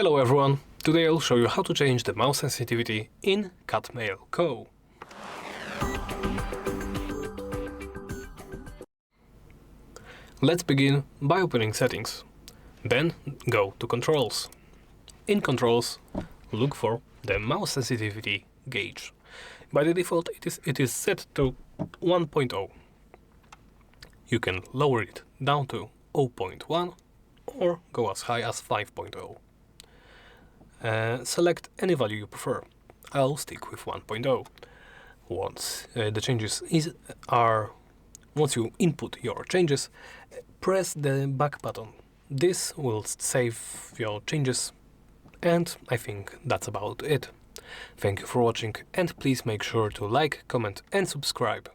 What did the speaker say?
Hello everyone, today I'll show you how to change the mouse sensitivity in Catmail Co. Let's begin by opening settings, then go to controls. In controls, look for the mouse sensitivity gauge. By the default it is set to 1.0. You can lower it down to 0.1 or go as high as 5.0. Select any value you prefer. I'll stick with 1.0. Once once you input your changes, press the back button. This will save your changes, and I think that's about it. Thank you for watching, and please make sure to like, comment and subscribe.